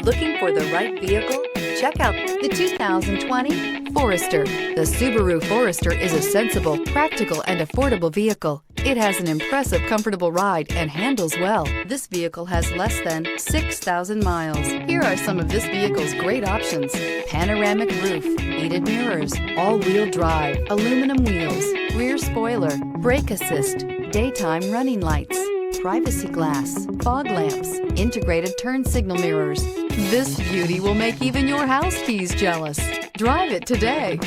Looking for the right vehicle? Check out the 2020 Forester. The Subaru Forester is a sensible, practical, and affordable vehicle. It has an impressive, comfortable ride and handles well. This vehicle has less than 6,000 miles. Here are some of this vehicle's great options: panoramic roof, heated mirrors, all-wheel drive, aluminum wheels, rear spoiler, brake assist, daytime running lights, privacy glass, fog lamps, integrated turn signal mirrors. This beauty will make even your house keys jealous. Drive it today.